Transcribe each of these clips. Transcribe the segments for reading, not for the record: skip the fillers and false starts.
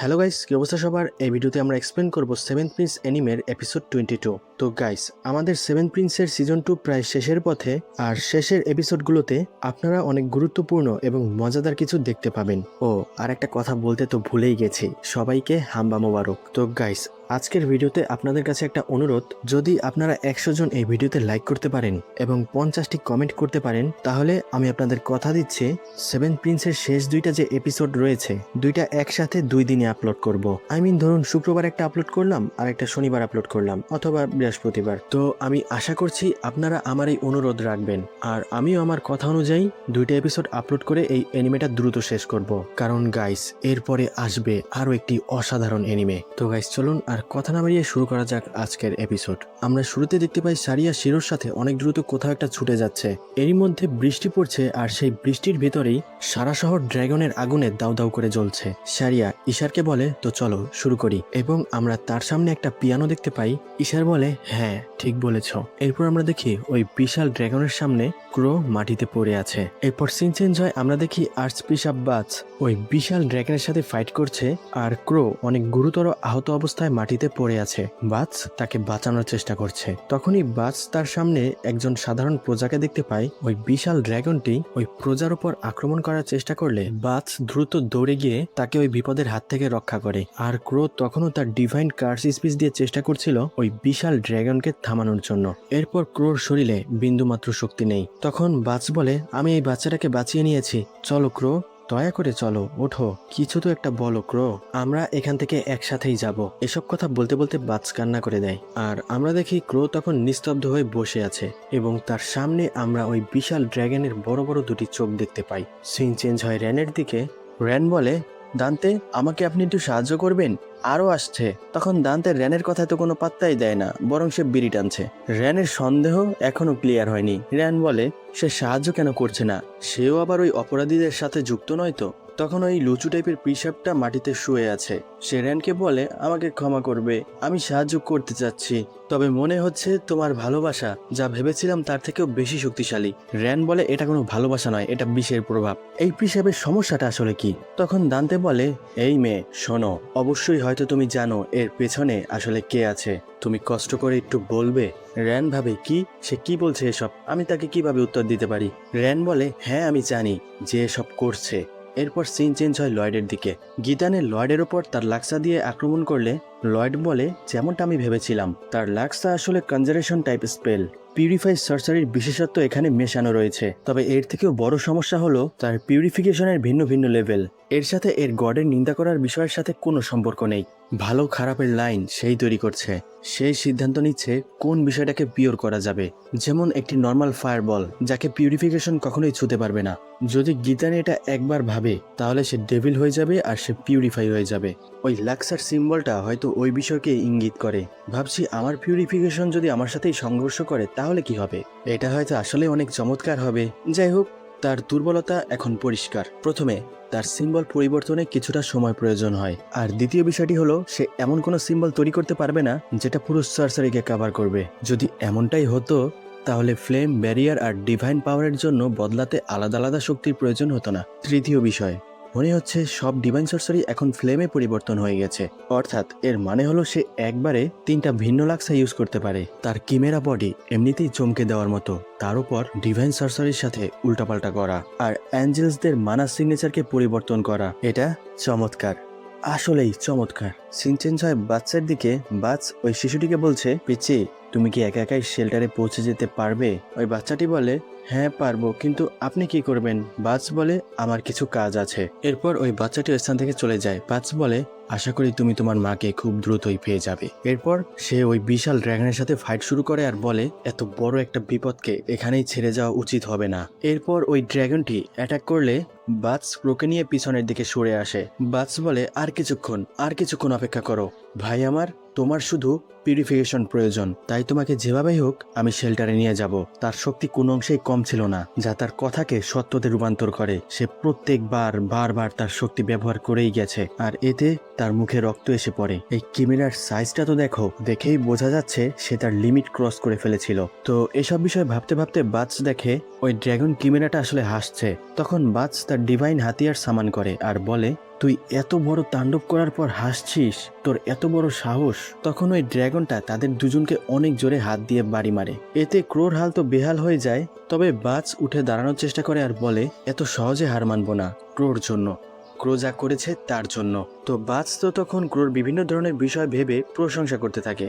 Hello guys, কি অবস্থা সবার? এই ভিডিওতে আমরা এক্সপ্লেন করব সেভেন প্রিন্স অ্যানিমের এপিসোড 22। তো গাইস, আমাদের সেভেন প্রিন্সের সিজন 2 প্রায় শেষের পথে, আর শেষের এপিসোডগুলোতে আপনারা অনেক গুরুত্বপূর্ণ এবং মজাদার কিছু দেখতে পাবেন। ও আর একটা কথা বলতে তো ভুলেই গেছি, সবাইকে হাম্বা মোবারক। তো গাইস, আজকের ভিডিওতে আপনাদের কাছে একটা অনুরোধ, যদি আপনারা 100 জন এই ভিডিওতে লাইক করতে পারেন এবং 50টি কমেন্ট করতে পারেন, তাহলে আমি আপনাদের কথা দিচ্ছি সেভেন প্রিন্সের শেষ দুইটা যে এপিসোড রয়েছে, দুইটা একসাথে 2 দিনে আপলোড করব। ধরুন শুক্রবার একটা আপলোড করলাম আর একটা শনিবার আপলোড করলাম, অথবা বৃহস্পতিবার। তো আমি আশা করছি আপনারা আমার এই অনুরোধ রাখবেন, আর আমিও আমার কথা অনুযায়ী দুইটা এপিসোড আপলোড করে এই এনিমেটা দ্রুত শেষ করব। কারণ গাইস, এরপরে আসবে আরো একটি অসাধারণ এনিমে। তো গাইস চলুন আর কথা না বাড়িয়ে শুরু করা যাক আজকের এপিসোড। আমরা শুরুতে দেখতে পাই সারিয়া শিরোর সাথে অনেক দ্রুত কোথাও একটা ছুটে যাচ্ছে। এরই মধ্যে বৃষ্টি পড়ছে, আর সেই বৃষ্টির ভিতরেই সারা শহর ড্রাগনের আগুনে দাউ দাউ করে জ্বলছে। সারিয়া ঈশারকে বলে, তো চলো শুরু করি, এবং আমরা তার সামনে একটা পিয়ানো দেখতে পাই। ঈশার বলে, হ্যাঁ ঠিক বলেছ। এরপর আমরা দেখি ওই বিশাল ড্রাগনের সামনে ক্রো মাটিতে পড়ে আছে। এরপর সিন চেঞ্জ হয়, আমরা দেখি আর্চবিশপ বাজ ওই বিশাল ড্রাগনের সাথে ফাইট করছে, আর ক্রো অনেক গুরুতর আহত অবস্থায় মাটিতে পড়ে আছে। বাজ তাকে বাঁচানোর চেষ্টা করছে। তখনই বাজ তার সামনে একজন সাধারণ প্রজাকে দেখতে পায়। ওই বিশাল ড্রাগনটি ওই প্রজার উপর আক্রমণ করার চেষ্টা করলে বাজ দ্রুত দৌড়ে গিয়ে তাকে ওই বিপদের হাত থেকে রক্ষা করে। আর ক্রো তখনও তার ডিভাইন কার্স স্পিচ দিয়ে চেষ্টা করছিল ওই বিশাল ড্রাগনকে থামানোর জন্য। এরপর ক্রোর শরীরে বিন্দুমাত্র শক্তি নেই। তখন বাজ বলে, আমি এই বাচ্চাটাকে বাঁচিয়ে নিয়েছি, চলো ক্রো, দয়া করে চলো, ওঠো, কিছু তো একটা বলো ক্রো, আমরা এখান থেকে একসাথেই যাব। এসব কথা বলতে বলতে বাজ কান্না করে দেয়, আর আমরা দেখি ক্রো তখন নিস্তব্ধ হয়ে বসে আছে, এবং তার সামনে আমরা ওই বিশাল ড্রাগনের বড় বড় দুটি চোখ দেখতে পাই। সিন চেঞ্জ হয় র্যানের দিকে। র্যান বলে, দান্তে, আমাকে আপনি একটু সাহায্য করবেন? আরও আসছে। তখন দান্তে র্যানের কথা তো কোনো পাত্তাই দেয় না, বরং সে বিড়ি টানছে। র্যানের সন্দেহ এখনো ক্লিয়ার হয়নি। র্যান বলে, সে সাহায্য কেন করছে না? সেও আবার ওই অপরাধীদের সাথে যুক্ত নয় তো? তখন ওই লুচু টাইপের পিসাবটা মাটিতে শুয়ে আছে। সে র্যানকে বলে, আমাকে ক্ষমা করবে, আমি সাহায্য করতে চাচ্ছি, তবে মনে হচ্ছে তোমার ভালোবাসা যা ভেবেছিলাম তার থেকেও বেশি শক্তিশালী। র্যান বলে, এটা কোনো ভালোবাসা নয়, এটা বিষের প্রভাব। এই পিসাবের সমস্যাটা আসলে কি? তখন দান্তে বলে, এই মেয়ে শোনো, অবশ্যই হয়তো তুমি জানো এর পেছনে আসলে কে আছে, তুমি কষ্ট করে একটু বলবে? র্যান ভাবে, কি, সে কি বলছে এসব? আমি তাকে কিভাবে উত্তর দিতে পারি? র্যান বলে, হ্যাঁ আমি জানি যে এসব করছে। এরপর সিন চেঞ্জ হয় লয়েডের দিকে। গীতানে লয়েডের ওপর তার লাক্সা দিয়ে আক্রমণ করলে লয়েড বলে, যেমনটা আমি ভেবেছিলাম, তার লাক্সা আসলে কনজারেশন টাইপ স্পেল। পিউরিফাই সার্সারির বিশেষত্ব এখানে মেশানো রয়েছে, তবে এর থেকেও বড় সমস্যা হলো তার পিউরিফিকেশনের ভিন্ন ভিন্ন লেভেল। এর সাথে এর গডের নিন্দা করার বিষয়ের সাথে কোনো সম্পর্ক নেই। ভালো খারাপের লাইন সেই তৈরি করছে, সেই সিদ্ধান্ত নিচ্ছে কোন বিষয়টাকে পিওর করা যাবে। যেমন একটি নর্মাল ফায়ারবল, যাকে পিউরিফিকেশন কখনোই ছুতে পারবে না। যদি গীতানে এটা একবার ভাবে, তাহলে সে ডেভিল হয়ে যাবে আর সে পিউরিফাই হয়ে যাবে। ওই লাক্সার সিম্বলটা হয়তো ওই বিষয়কে ইঙ্গিত করে। ভাবছি আমার পিউরিফিকেশন যদি আমার সাথেই সংঘর্ষ করে তাহলে কি হবে? এটা হয়তো আসলে অনেক চমৎকার হবে। যাই হোক, তার দুর্বলতা এখন পরিষ্কার। প্রথমে তার সিম্বল পরিবর্তনে কিছুটা সময় প্রয়োজন হয়, আর দ্বিতীয় বিষয়টি হলো সে এমন কোনো সিম্বল তৈরি করতে পারবে না যেটা পুরো সার্সারিকে কভার করবে। যদি এমনটাই হতো, তাহলে ফ্লেম, ব্যারিয়ার আর ডিভাইন পাওয়ারের জন্য বদলাতে আলাদা আলাদা শক্তির প্রয়োজন হতো না। তৃতীয় বিষয়, মনে হচ্ছে সব ডিভাইন সর্সারি এখন ফ্লেমে পরিবর্তন হয়ে গেছে, অর্থাৎ এর মানে হলো সে একবারে 3টা ভিন্ন লাক্সা ইউজ করতে পারে। তার কিমেরা বডি এমনিতেই চমকে দেওয়ার মতো, তার উপর ডিভাইন সর্সারির সাথে উল্টাপাল্টা করা, আর অ্যাঞ্জেলসদের মানা সিগনেচারকে পরিবর্তন করা, এটা চমৎকার, আসলেই চমৎকার। সিন চেঞ্জ হয় বাচ্চার দিকে। বাচ ওই শিশুটিকে বলছে, পিচ্ছি, তুমি কি একা একাই শেল্টারে পৌঁছে যেতে পারবে? ওই বাচ্চাটি বলে, হ্যাঁ পারবো, কিন্তু আপনি কি করবেন? বাচ বলে, আমার কিছু কাজ আছে। এরপর ওই বাচ্চাটি স্থান থেকে চলে যায়। বাচ বলে, আশা করি তুমি তোমার মাকে খুব দ্রুতই পেয়ে যাবে। এরপর সে ওই বিশাল ড্রাগনের সাথে ফাইট শুরু করে, আর বলে, এত বড় একটা বিপদকে এখানেই ছেড়ে যাওয়া উচিত হবে না। এরপর ওই ড্রাগনটি অ্যাটাক করলে বাচ ক্রোকে নিয়ে পিছনের দিকে সরে আসে। বাচ বলে, আর কিছুক্ষণ অপেক্ষা করো ভাই আমার, তোমার শুধু পিউরিফিকেশন প্রয়োজন, তাই তোমাকে যেভাবেই হোক আমি শেল্টারে নিয়ে যাব। তার শক্তি কোনো অংশেই কম ছিল না, যা তার কথাকে সত্যতে রূপান্তর করে। সে বারবার তার শক্তি ব্যবহার করেই গেছে, আর এতে তার মুখে রক্ত এসে পড়ে। এই কিমিরার সাইজটা তো দেখো, দেখেই বোঝা যাচ্ছে সে তার লিমিট ক্রস করে ফেলেছিল। তো এসব বিষয় ভাবতে ভাবতে বাচ দেখে ওই ড্রাগন কিমিরাটা আসলে হাসছে। তখন বাচ তার ডিভাইন হাতিয়ার সামান করে আর বলে, তুই এত বড় তাণ্ডব করার পর হাসছিস, তোর এত বড় সাহস। তখন ওই ড্রাগনটা তাদের দুজনকে অনেক জোরে হাত দিয়ে বাড়ি মারে। এতে ক্রোর হাল তো বেহাল হয়ে যায়। তবে বাজ উঠে দাঁড়ানোর চেষ্টা করে আর বলে, এত সহজে হার মানব না ক্রোর জন্য। ক্রো যা করেছে তার জন্য। তো বাজ তো তখন ক্রোর বিভিন্ন ধরনের বিষয় ভেবে প্রশংসা করতে থাকে।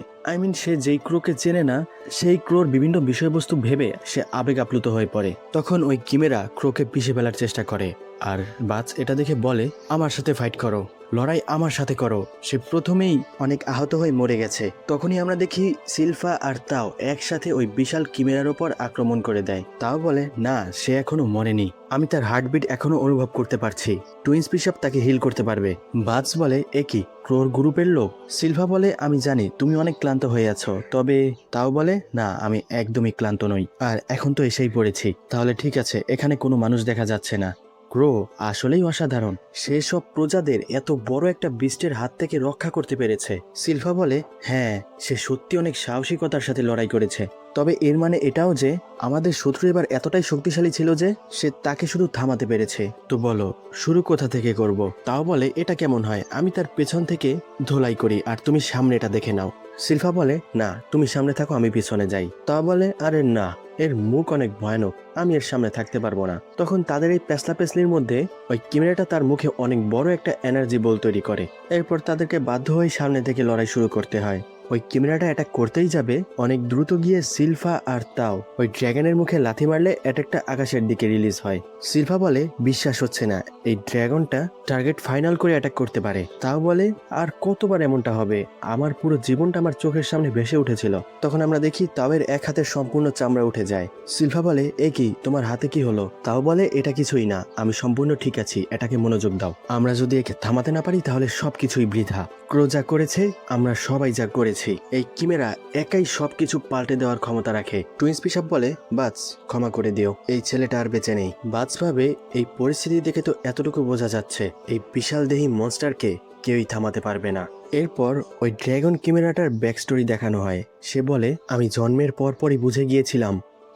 সে যেই ক্রোকে চেনে না, সেই ক্রোর বিভিন্ন বিষয়বস্তু ভেবে সে আবেগ আপ্লুত হয়ে পড়ে। তখন ওই কিমেরা ক্রোকে পিষে ফেলার চেষ্টা করে, আর বাজ এটা দেখে বলে, আমার সাথে ফাইট করো, লড়াই আমার সাথে করো। সে প্রথমেই অনেক আহত হয়ে মরে গেছে। তখনই আমরা দেখি সিলফা আর তাও একসাথে ওই বিশাল কিমেরার ওপর আক্রমণ করে দেয়। তাও বলে, না, সে এখনো মরেনি, আমি তার হার্টবিট এখনো অনুভব করতে পারছি, টুইন্স বিশপ তাকে হিল করতে পারবে। বাজ বলে, এ কি, ক্রোর গ্রুপের লোক? সিলভা বলে, আমি জানি তুমি অনেক ক্লান্ত হয়ে আছো, তবে তাও বলে, না, আমি একদমই ক্লান্ত নই, আর এখন তো এসেই পড়েছি। তাহলে ঠিক আছে, এখানে কোনো মানুষ দেখা যাচ্ছে না। ক্রো আসলেই অসাধারণ, সে সব প্রজাদের এত বড় একটা বিস্টের হাত থেকে রক্ষা করতে পেরেছে। সিলভা বলে, হ্যাঁ, সে সত্যি অনেক সাহসিকতার সাথে লড়াই করেছে। তবে এর মানে এটাও যে আমাদের শত্রু এবার এতটাই শক্তিশালী ছিল যে সে তাকে শুধু থামাতে পেরেছে। তো বলো, শুরু কোথা থেকে করব? তাও বলে, এটা কেমন হয়, আমি তার পেছন থেকে ধোলাই করি আর তুমি সামনেটা দেখে নাও। সিলভা বলে, না, তুমি সামনে থাকো, আমি পিছনে যাই। তা বলে, আরে না, এর মুখ অনেক ভয়ানক, আমি এর সামনে থাকতে পারবো না। তখন তাদের এই পেছলির মধ্যে ওই কিমেরাটা তার মুখে অনেক বড় একটা এনার্জি বল তৈরি করে। এরপর তাদেরকে বাধ্য হয়ে সামনে থেকে লড়াই শুরু করতে হয়। ওই কিমেরাটা অ্যাটাক করতেই যাবে, অনেক দ্রুত গিয়ে সিলভা আর তাও ওই ড্রাগনের মুখে লাথি মারলে অ্যাটাকটা আকাশের দিকে রিলিজ হয়। সিলভা বলে, বিশ্বাস হচ্ছে না, এই ড্রাগনটা টার্গেট ফাইনাল করে অ্যাটাক করতে পারে। তাও বলে, আর কতবার এমনটা হবে, আমার পুরো জীবনটা আমার চোখের সামনে ভেসে উঠেছিল। তখন আমরা দেখি তাওয়ের এক হাতের সম্পূর্ণ চামড়া উঠে যায়। সিলভা বলে, এ কি, তোমার হাতে কি হলো? তাও বলে, এটা কিছুই না, আমি সম্পূর্ণ ঠিক আছি, এটাকে মনোযোগ দাও। আমরা যদি একে থামাতে না পারি তাহলে সবকিছুই বৃথা। ক্রো যা করেছে, আমরা সবাই যা করেছি, এই কিমেরা একাই সবকিছু পাল্টে দেওয়ার ক্ষমতা রাখে। টুইন্স বিশপ বলে, বাজ, ক্ষমা করে দিও, এই ছেলেটা আর বেঁচে নেই। বাজ ভাবে, এই পরিস্থিতি দেখে তো এতটুকু বোঝা যাচ্ছে এই বিশাল দেহী মনস্টারকে কেউই থামাতে পারবে না। এরপর ওই ড্রাগন কিমেরাটার ব্যাক স্টোরি দেখানো হয়। সে বলে, আমি জন্মের পরপরই বুঝে গিয়েছিলাম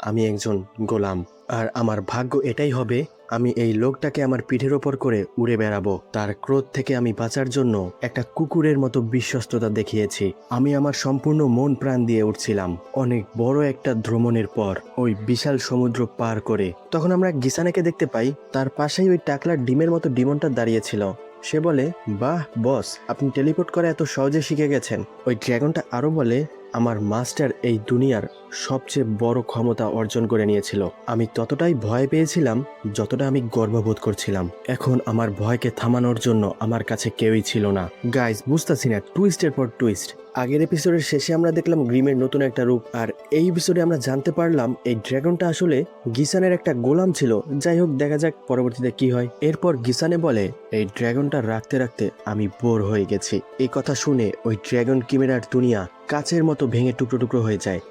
আমি একজন গোলাম, আর আমার ভাগ্য এটাই হবে, আমি এই লোকটাকে আমার পিঠের ওপর করে উড়ে বেড়াবো। তার ক্রোধ থেকে আমি বাঁচার জন্য একটা কুকুরের মতো বিশ্বস্ততা দেখিয়েছি। আমি আমার সম্পূর্ণ মন প্রাণ দিয়ে উঠছিলাম অনেক বড় একটা ভ্রমণের পর, ওই বিশাল সমুদ্র পার করে। তখন আমরা গিসানেকে দেখতে পাই, তার পাশেই ওই টাকলার ডিমের মতো ডিমনটা দাঁড়িয়েছিল। সে বলে, বাহ বস, আপনি টেলিপোর্ট করে এত সহজে শিখে গেছেন। ওই ড্রাগনটা আরো বলে, আমার মাস্টার এই দুনিয়ার সবচেয়ে বড় ক্ষমতা অর্জন করে নিয়েছিল। আমি ততটাই ভয় পেয়েছিলাম যতটা আমি গর্ববোধ করছিলাম। এখন আমার ভয়কে থামানোর জন্য আমার কাছে কেউই ছিল না। গাইস, বুঝতেছি না, টুইস্টের পর টুইস্ট। আগের এপিসোডের শেষে আমরা দেখলাম গ্রিমের নতুন একটা রূপ, আর এই এপিসোডে আমরা জানতে পারলাম এই ড্রাগনটা আসলে গিসানের একটা গোলাম ছিল। যাই হোক, দেখা যাক পরবর্তীতে কি হয়। এরপর গিসানে বলে, এই ড্রাগনটা রাখতে রাখতে আমি বোর হয়ে গেছি। এই কথা শুনে ওই ড্রাগন কিমেরার দুনিয়া কাচের মতো ভেঙে টুকরো টুকরো হয়ে যায়।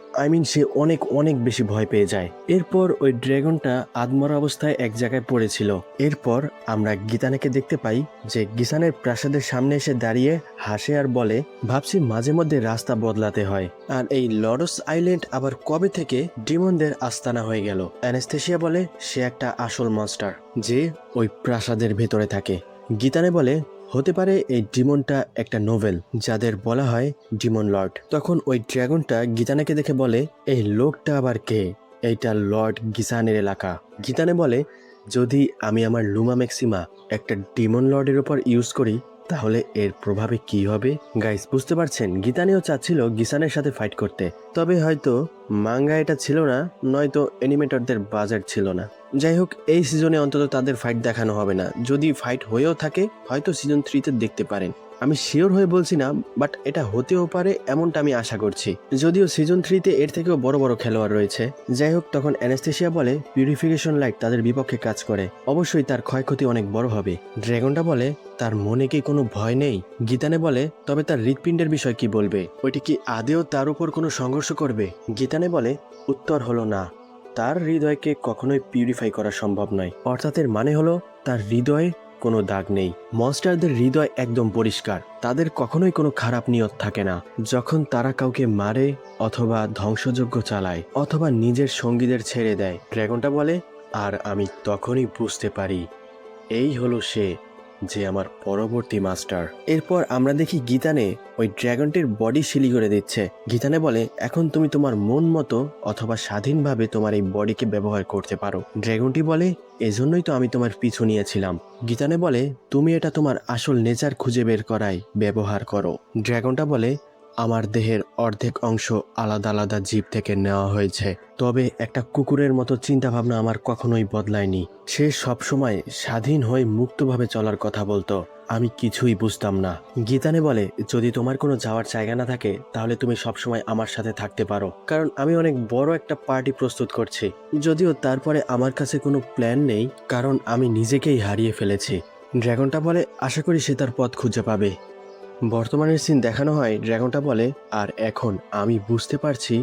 সে অনেক অনেক বেশি ভয় পেয়ে যায়। এরপর ওই ড্রাগনটা আদমরা অবস্থায় এক জায়গায় পড়েছিল। এরপর আমরা গিতানেকে দেখতে পাই যে গিসানের প্রাসাদের সামনে এসে দাঁড়িয়ে হাসে আর বলে, ভাবছি মাঝে মধ্যে রাস্তা বদলাতে হয়। আর এই লরস আইল্যান্ড আবার কবে থেকে ডিমনদের আস্তানা হয়ে গেল। অ্যানেস্থেসিয়া বলে, সে একটা আসল মনস্টার যে ওই প্রাসাদের ভেতরে থাকে। গিতানে বলে, হতে পারে এই ডিমনটা একটা নোভেল, যাদের বলা হয় ডিমন লর্ড। তখন ওই ড্রাগনটা গিতানেকে দেখে বলে, এই লোকটা আবার কে? এইটা লর্ড গিসানের এলাকা। গিতানে বলে, যদি আমি আমার লুমা ম্যাক্সিমা একটা ডিমন লর্ডের উপর ইউজ করি তাহলে এর প্রভাবে কি হবে? গাইস, বুঝতে পারছেন, গিতানেও চাচ্ছিল গিসানের সাথে ফাইট করতে, তবে হয়তো মাঙ্গা এটা ছিল না, নয়তো অ্যানিমেটরদের বাজেট ছিল না। যাই হোক, এই সিজনে অন্তত তাদের ফাইট দেখানো হবে না। যদি ফাইট হয়েও থাকে হয়তো সিজন 3-তে দেখতে পারেন। আমি শিওর হয়ে বলছি না, বাট এটা হতেও পারে, এমনটা আমি আশা করছি। যদিও সিজন 3-তে এর থেকেও বড় বড় খেলোয়াড় রয়েছে। যাই হোক, তখন অ্যানেস্থেসিয়া বলে, পিউরিফিকেশন লাইট তাদের বিপক্ষে কাজ করে, অবশ্যই তার ক্ষয়ক্ষতি অনেক বড় হবে। ড্রাগনটা বলে, তার মনে কি কোনো ভয় নেই? গিতানে বলে, তবে তার হৃৎপিণ্ডের বিষয় কি বলবে? ওইটি কি আদেও তার উপর কোনো সংঘর্ষ করবে? গিতানে বলে, উত্তর হলো না, তার হৃদয়কে কখনোই পিউরিফাই করা সম্ভব নয়। অর্থাৎ এর মানে হলো তার হৃদয়ে কোনো দাগ নেই। মনস্টারদের হৃদয় একদম পরিষ্কার, তাদের কখনোই কোনো খারাপ নিয়ত থাকে না। যখন তারা কাউকে মারে অথবা ধ্বংসযজ্ঞ চালায় অথবা নিজের সঙ্গীদের ছেড়ে দেয়, ড্রাগনটা বলে, আর আমি তখনই বুঝতে পারি এই হলো সে, যে আমার পরবর্তী মাস্টার। এরপর আমরা দেখি গীতানে ওই ড্রাগনটির বডি শিলি করে দিচ্ছে। গীতানে বলে, এখন তুমি তোমার মন মতো অথবা স্বাধীনভাবে তোমার এই বডিকে ব্যবহার করতে পারো। ড্রাগনটি বলে, এজন্যই তো আমি তোমার পিছু নিয়েছিলাম। গীতানে বলে, তুমি এটা তোমার আসল নেচার খুঁজে বের করাই ব্যবহার করো। ড্রাগনটা বলে, আমার দেহের অর্ধেক অংশ আলাদা আলাদা জীব থেকে নেওয়া হয়েছে, তবে একটা কুকুরের মতো চিন্তাভাবনা আমার কখনোই বদলায়নি। সে সবসময় স্বাধীন হয়ে মুক্তভাবে চলার কথা বলতো। আমি কিছুই বুঝতাম না। গীতানে বলে, যদি তোমার কোনো যাওয়ার জায়গা না থাকে তাহলে তুমি সবসময় আমার সাথে থাকতে পারো, কারণ আমি অনেক বড় একটা পার্টি প্রস্তুত করছি। যদিও তারপরে আমার কাছে কোনো প্ল্যান নেই, কারণ আমি নিজেকেই হারিয়ে ফেলেছি। ড্রাগনটা বলে, আশা করি সে তার পথ খুঁজে পাবে। বর্তমানের সিন দেখানো হয়, ড্রাগনটা বলে, আর এখন আমি বুঝতে পারছি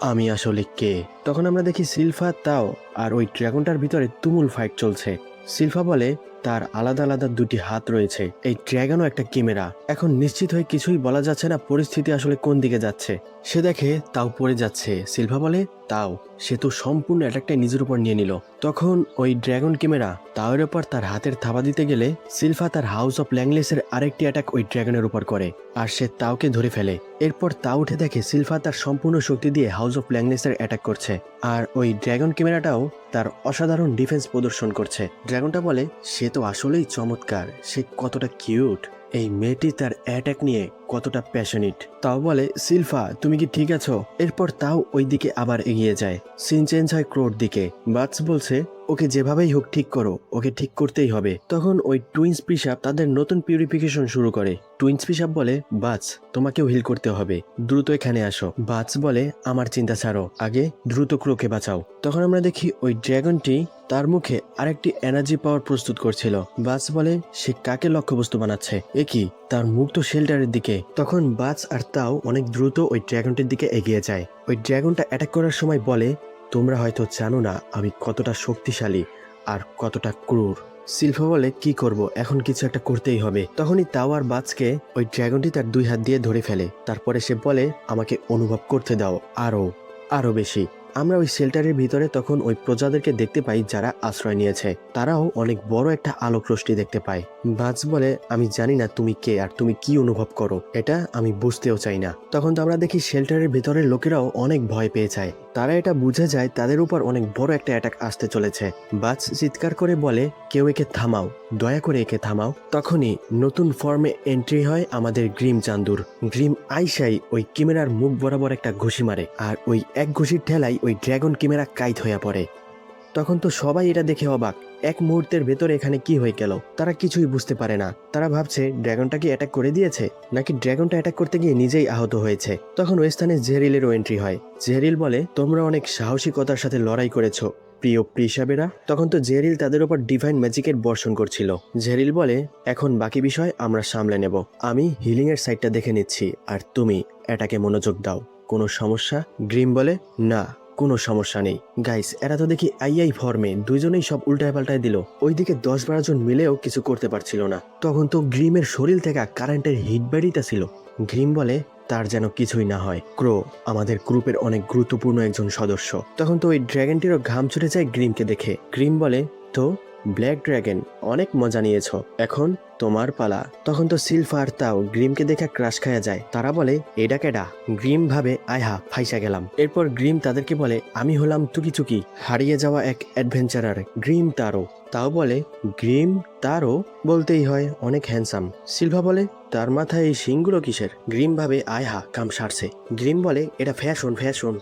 আমি আসলে কে। তখন আমরা দেখি সিলফা, তাও আর ওই ড্রাগনটার ভিতরে তুমুল ফাইট চলছে। সিলফা বলে, তার আলাদা আলাদা দুটি হাত রয়েছে, এই ড্রাগনও একটা কিমেরা। এখন নিশ্চিত হয়ে কিছুই বলা যাচ্ছে না পরিস্থিতি আসলে কোন দিকে যাচ্ছে। সে দেখে তাও পড়ে যাচ্ছে। সিলভা বলে, তাও সে তো সম্পূর্ণ অ্যাটাকটাই নিজের উপর নিয়ে নিল। তখন ওই ড্রাগন কিমেরা তাওয়ের উপর তার হাতের থাবা দিতে গেলে সিলভা তার হাউস অফ ল্যাংলেসের আরেকটি অ্যাটাক ওই ড্রাগনের উপর করে, আর সে তাওকে ধরে ফেলে। এরপর তা উঠে দেখে সিলভা তার সম্পূর্ণ শক্তি দিয়ে হাউস অফ ল্যাংলেসের অ্যাটাক করছে, আর ওই ড্রাগন কিমেরাটাও তার অসাধারণ ডিফেন্স প্রদর্শন করছে। ড্রাগনটা বলে, সে তো আসলেই চমৎকার, সে কতটা কিউট, এই মেয়েটি তার অ্যাটাক নিয়ে কতটা প্যাশনেট। তাও বলে, সিলফা তুমি কি ঠিক আছো? এরপর তাও ওই দিকে আবার এগিয়ে যায়। সিন চেঞ্জ হয় ক্রোর দিকে। বাটস বলছে, ওকে যেভাবেই হোক ঠিক করো, ওকে ঠিক করতেই হবে। তখন ওই টুইন্স পিসাব তাদের নতুন পিউরিফিকেশন শুরু করে। টুইন্স পিসাব বলে, বাটস তোমাকেও হিল করতে হবে, দ্রুত এখানে আসো। বাটস বলে, আমার চিন্তা ছাড়ো, আগে দ্রুত ক্রোকে বাঁচাও। তখন আমরা দেখি ওই ড্রাগনটি তার মুখে আরেকটি এনার্জি পাওয়ার প্রস্তুত করছিল। বাস বলে, সে কাকে লক্ষ্যবস্তু বানাচ্ছে? এ কি, তার মুখ তো শেল্টারের দিকে। তখন বাস আর তাও অনেক দ্রুত ওই ড্রাগনটির দিকে এগিয়ে যায়। ওই ড্রাগনটা অ্যাটাক করার সময় বলে, তোমরা হয়তো জানো না আমি কতটা শক্তিশালী আর কতটা ক্রূর। সিলভা বলে, কি করব, এখন কিছু একটা করতেই হবে। তখনই তাও আর বাজকে ওই ড্রাগনটি তার দুই হাত দিয়ে ধরে ফেলে। তারপরে সে বলে, আমাকে অনুভব করতে দাও আরো বেশি। আমরা ওই শেল্টারের ভিতরে তখন ওই প্রজাদেরকে দেখতে পাই যারা আশ্রয় নিয়েছে। তারাও অনেক বড় একটা আলোক রশ্মি দেখতে পায়। বাজ বলে, আমি জানি না তুমি কে আর তুমি কি অনুভব করো, এটা আমি বুঝতেও চাই না। তখন তো আমরা দেখি শেল্টারের ভিতরের লোকেরাও অনেক ভয় পেয়ে যায়। তারা এটা বুঝে যায় তাদের উপর অনেক বড় একটা অ্যাটাক আসতে চলেছে। বাজ চিৎকার করে বলে, কেউ একে থামাও, দয়া করে একে থামাও। তখনই নতুন ফর্মে এন্ট্রি হয় আমাদের গ্রিম চান্দুর। গ্রিম আইসাই ওই কিমেরার মুখ বরাবর একটা ঘুষি মারে, আর ওই এক ঘুষির ঠেলাই ওই ড্রাগন কিমেরা কাইত হয়ে পড়ে। তখন তো সবাই এটা দেখে অবাক, এক মুহূর্তের ভেতরে এখানে কি হয়ে গেল তারা কিছুই বুঝতে পারে না। তারা ভাবছে ড্রাগনটা কি অ্যাটাক করে দিয়েছে, নাকি ড্রাগনটা অ্যাটাক করতে গিয়ে নিজেই আহত হয়েছে। তখন ওই স্থানে জেরিলেরও এন্ট্রি হয়। জেরিল বলে, তোমরা অনেক সাহসিকতার সাথে লড়াই করেছো প্রিয় প্রিসাবেরা। তখন তো জেরিল তাদের উপর ডিভাইন ম্যাজিকের বর্ষণ করছিল। জেরিল বলে, এখন বাকি বিষয় আমরা সামলে নেব, আমি হিলিং এর সাইডটা দেখে নিচ্ছি, আর তুমি এটাকে মনোযোগ দাও। কোনো সমস্যা? গ্রিম বলে, না কোনো সমস্যা নেই। গাইস, এরা তো দেখি আই ফর্মে, দুইজনেই সব উল্টায় পাল্টায় দিল। ওইদিকে 10-12 জন মিলেও কিছু করতে পারছিল না। তখন তো গ্রিমের শরীর থেকে কারেন্টের হিট বেরিয়েছিল। গ্রিম বলে, তার যেন কিছুই না হয়। ক্রো আমাদের গ্রুপের অনেক গুরুত্বপূর্ণ একজন সদস্য। তখন তো ওই ড্রাগনটিরও ঘাম ছুটে যায় গ্রিমকে দেখে। গ্রিম বলে, তো ব্ল্যাক ড্রাগন, অনেক মজা নিয়েছো, এখন তোমার পালা। তখন তো সিলফা আর তাও গ্রিমকে দেখে ক্রাশ খায়া যায়। তারা বলে, এটা কেডা? গ্রিম ভাবে, আয়হা ফাইসা গেলাম। এরপর গ্রিম তাদেরকে বলে, আমি হলাম টুকি চুকি, হারিয়ে যাওয়া এক অ্যাডভেঞ্চারার গ্রিম তারো। তাও বলে, গ্রিম তারও বলতেই হয়, অনেক হ্যান্ডসাম। সিলভা বলে, তার মাথায় এই শিংগুলো কিসের? গ্রিম ভাবে, আয়হা কাম সারছে। গ্রিম বলে, এটা ফ্যাশন,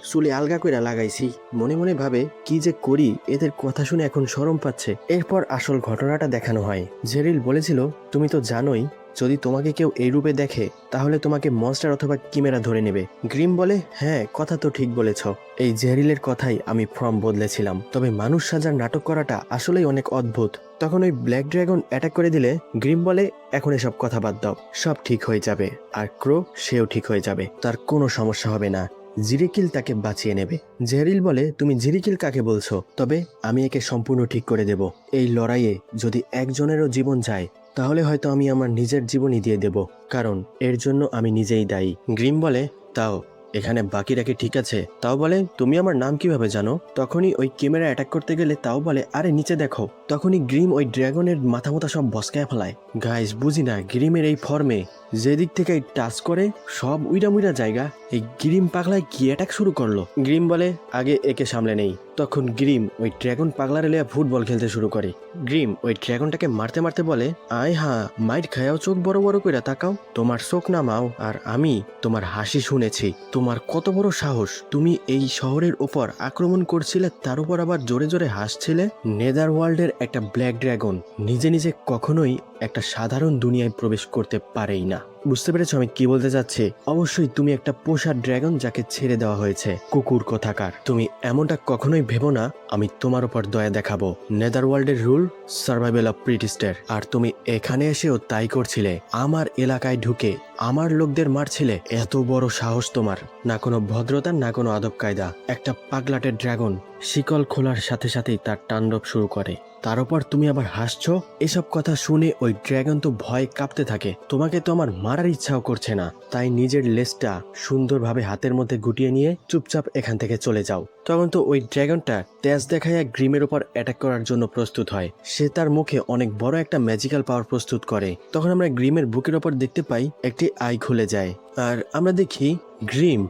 চুলে আলগা কইরা লাগাইছি। মনে মনে ভাবে, কি যে করি, এদের কথা শুনে এখন শরম পাচ্ছে। এরপর আসল ঘটনাটা দেখানো হয়। জেরিল বলেছিল, তুমি তো জানোই যদি তোমাকে কেউ এই রূপে দেখে তাহলে তোমাকে মনস্টার অথবা কিমেরা ধরে নেবে। গ্রিম বলে, হ্যাঁ কথা তো ঠিক বলেছ, এই জেরিলের কথাই আমি ফর্ম বদলেছিলাম, তবে মানুষ সাজার নাটক করাটা আসলেই অনেক অদ্ভুত। তখন ওই ব্ল্যাক ড্রাগন অ্যাটাক করে দিলে গ্রিম বলে, এখন এসব কথা বাদ দাও, সব ঠিক হয়ে যাবে, আর ক্রো সেও ঠিক হয়ে যাবে, তার কোনো সমস্যা হবে না, জিরিকিল তাকে বাঁচিয়ে নেবে। জেরিল বলে, তুমি জিরিকিল কাকে বলছো? তবে আমি একে সম্পূর্ণ ঠিক করে দেব। এই লড়াইয়ে যদি একজনেরও জীবন যায় তাহলে হয়তো আমি আমার নিজের জীবনই দিয়ে দেব, কারণ এর জন্য আমি নিজেই দায়ী। গ্রিম বলে, তাও এখানে বাকিরা কি ঠিক আছে? তাও বলে তুমি আমার নাম কিভাবে জানো? তখনই ওই ক্যামেরা অ্যাটাক করতে গেলে তাও বলে আরে নিচে দেখো। তখনই গ্রিম ওই ড্রাগনের মাথা মোথা সব বসকায় ফেলায়। গাইস বুঝি না গ্রিমের এই ফর্মে যেদিক থেকে টাচ করে সব উইরা মুইরা জায়গা। এই গ্রিম পাগলায় কি অ্যাটাক শুরু করলো। গ্রিম বলে আগে একে সামলে নেই। তখন গ্রিম ওই ড্রাগন পাগলার এলে ফুটবল খেলতে শুরু করে। গ্রিম ওই ড্রাগনটাকে মারতে মারতে বলে আয় হ্যাঁ মাইট খায়াও চোখ বড় বড় করে তাকাও, তোমার চোখ নামাও আর আমি তোমার হাসি শুনেছি। তোমার কত বড় সাহস, তুমি এই শহরের উপর আক্রমণ করছিলে তার উপর আবার জোরে জোরে হাসছিলে। নেদার ওয়ার্ল্ডের একটা ব্ল্যাক ড্রাগন নিজে নিজে কখনোই একটা সাধারণ দুনিয়ায় প্রবেশ করতে পারেই না। বুঝতে পেরেছো আমি কি বলতে চাচ্ছি? অবশ্যই তুমি একটা পোষা ড্রাগন যাকে ছেড়ে দেওয়া হয়েছে, কুকুর কোথাকার। তুমি এমনটা কখনোই ভেবো না আমি তোমার উপর দয়া দেখাবো। নেদারওয়ার্ল্ডের রুল সার্ভাইভাল অফ ফিটেস্টের, আর তুমি এখানে এসেও তাই করছিলে। আমার এলাকায় ঢুকে আমার লোকদের মারছিলে। এত বড় সাহস তোমার! না কোনো ভদ্রতা না কোনো আদব কায়দা। একটা পাগলাটের ড্রাগন শিকল খোলার সাথে সাথেই তার তাণ্ডব শুরু করে, তার উপর তুমি আবার হাসছো। এসব কথা শুনে ওই ড্রাগন তো ভয় কাঁপতে থাকে। তোমাকে তো আমার মারার ইচ্ছাও করছে না, তাই নিজের লেজটা সুন্দরভাবে হাতের মধ্যে গুটিয়ে নিয়ে চুপচাপ এখান থেকে চলে যাও। তখন তো ওই ড্রাগনটা তেজ দেখাইয়া গ্রিমের উপর অ্যাটাক করার জন্য প্রস্তুত হয়। সে তার মুখে অনেক বড় একটা ম্যাজিক্যাল পাওয়ার প্রস্তুত করে। তখন আমরা গ্রিমের বুকের ওপর দেখতে পাই একটি আই খুলে যায়, আর আমরা দেখি গ্রিম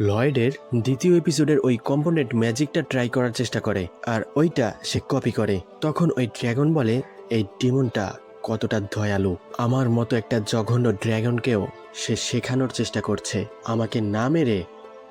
লয়েডের দ্বিতীয় এপিসোডের ওই কম্পোনেন্ট ম্যাজিকটা ট্রাই করার চেষ্টা করে, আর ওইটা সে কপি করে। তখন ওই ড্রাগন বলে এই ডিমনটা কতটা দয়ালু, আমার মতো একটা জঘন্য ড্রাগনকেও সে শেখানোর চেষ্টা করছে, আমাকে না মেরে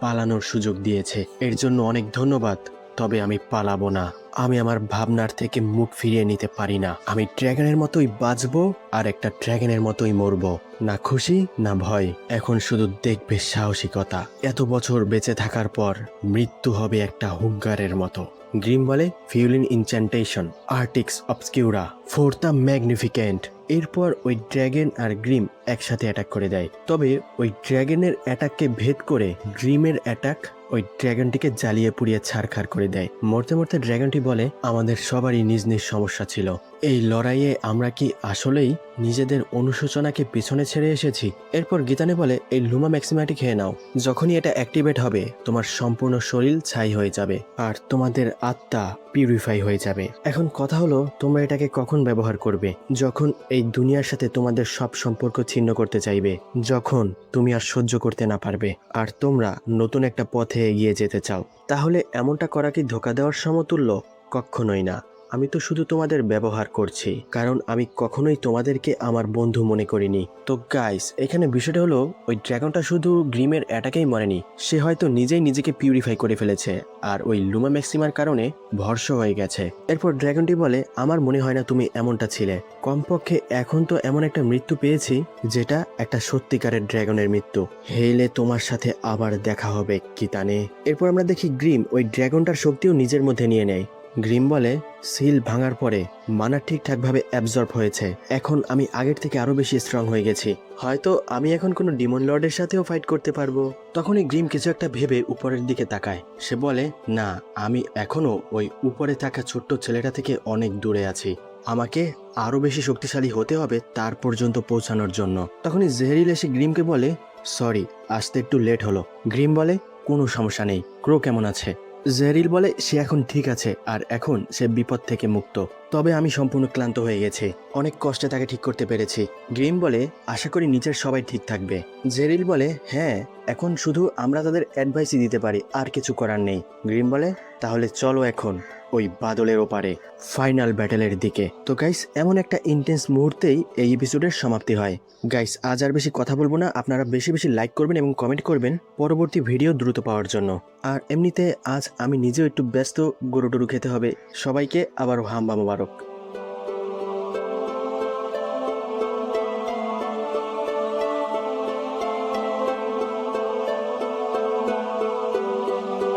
পালানোর সুযোগ দিয়েছে, এর জন্য অনেক ধন্যবাদ। তবে আমি পালাবো না, আমি আমার ভাবনার থেকে মুখ ফিরিয়ে নিতে পারি না। আমি ড্রাগনের মতোই বাঁচবো আর একটা ড্রাগনের মতোই মরবো, না খুশি না ভয়। এখন শুধু দেখবে সাহসিকতা। এত বছর বেঁচে থাকার পর মৃত্যু হবে একটা হুঙ্গারের মতো। গ্রিম বলে ফিউলিন ইনচ্যান্টেশন আর্টিক্স অবস্কিউরা ফোর্থা ম্যাগনিফিকেন্ট। এরপর ওই ড্রাগন আর গ্রিম একসাথে অ্যাটাক করে দেয়। তবে ওই ড্রাগনের অ্যাটাককে ভেদ করে গ্রিমের অ্যাটাক ওই ড্রাগনটিকে জ্বালিয়ে পুড়িয়ে ছারখার করে দেয়। মরতে মরতে ড্রাগনটি বলে আমাদের সবারই নিজ নিজ সমস্যা ছিল। এই লড়াইয়ে আমরা কি আসলেই নিজেদের অনুশোচনাকে পিছনে ছেড়ে এসেছি? এরপর গীতানে বলে এই লুমা ম্যাক্সিমাটি খেয়ে নাও, যখনই এটা অ্যাক্টিভেট হবে তোমার সম্পূর্ণ শরীর ছাই হয়ে যাবে আর তোমাদের আত্মা পিউরিফাই হয়ে যাবে। এখন কথা হলো তোমরা এটাকে কখন ব্যবহার করবে? যখন এই দুনিয়ার সাথে তোমাদের সব সম্পর্ক ছিন্ন করতে চাইবে, যখন তুমি আর সহ্য করতে না পারবে আর তোমরা নতুন একটা পথে এগিয়ে যেতে চাও। তাহলে এমনটা করা কি ধোঁকা দেওয়ার সমতুল্য? কখনোই না। আমি তো শুধু তোমাদের ব্যবহার করছি, কারণ আমি কখনোই তোমাদেরকে আমার বন্ধু মনে করিনি। তো গাইস এখানে বিষয়টা হলো ওই ড্রাগনটা শুধু গ্রিমের অ্যাটাকেই মরেনি, সে হয়তো নিজেই নিজেকে পিউরিফাই করে ফেলেছে আর ওই লুমা ম্যাক্সিমার কারণে ভর্ষ হয়ে গেছে। এরপর ড্রাগনটি বলে আমার মনে হয় না তুমি এমনটা ছিলে, কমপক্ষে এখন তো এমন একটা মৃত্যু পেয়েছি যেটা একটা সত্যিকারের ড্রাগনের মৃত্যু। হেলে তোমার সাথে আবার দেখা হবে কিতানে। এরপর আমরা দেখি গ্রিম ওই ড্রাগনটার শক্তিও নিজের মধ্যে নিয়ে নেয়। গ্রিম বলে সিল ভাঙার পরে মানা ঠিকঠাকভাবে অ্যাবজর্ব হয়েছে, এখন আমি আগের থেকে আরো বেশি স্ট্রং হয়ে গেছি, হয়তো আমি এখন কোনো ডিমন লর্ডের সাথেও ফাইট করতে পারবো। তখনই গ্রিম কিছু একটা ভেবে উপরের দিকে তাকায়। সে বলে না, আমি এখনো ওই উপরে থাকা ছোট্ট ছেলেটা থেকে অনেক দূরে আছি, আমাকে আরো বেশি শক্তিশালী হতে হবে তার পর্যন্ত পৌঁছানোর জন্য। তখনই জেহরিল এসে গ্রিমকে বলে সরি আসতে একটু লেট হলো। গ্রিম বলে কোনো সমস্যা নেই, ক্রো কেমন আছে? জেরিল বলে সে এখন ঠিক আছে আর এখন সে বিপদ থেকে মুক্ত, তবে আমি সম্পূর্ণ ক্লান্ত হয়ে গেছি, অনেক কষ্টে তাকে ঠিক করতে পেরেছি। গ্রিম বলে আশা করি নিচের সবাই ঠিক থাকবে। জেরিল বলে হ্যাঁ, এখন শুধু আমরা তাদের অ্যাডভাইসই দিতে পারি, আর কিছু করার নেই। গ্রিম বলে তাহলে চলো এখন ওই বাদলের ওপারে ফাইনাল ব্যাটেলের দিকে। তো গাইস এমন একটা ইন্টেন্স মুহূর্তেই এই এপিসোডের সমাপ্তি হয়। গাইস আজ আর বেশি কথা বলবো না, আপনারা বেশি বেশি লাইক করবেন এবং কমেন্ট করবেন পরবর্তী ভিডিও দ্রুত পাওয়ার জন্য। আর এমনিতে আজ আমি নিজেও একটু ব্যস্ত, গরু টরু খেতে হবে। সবাইকে আবারও হাম্বা মোবারক।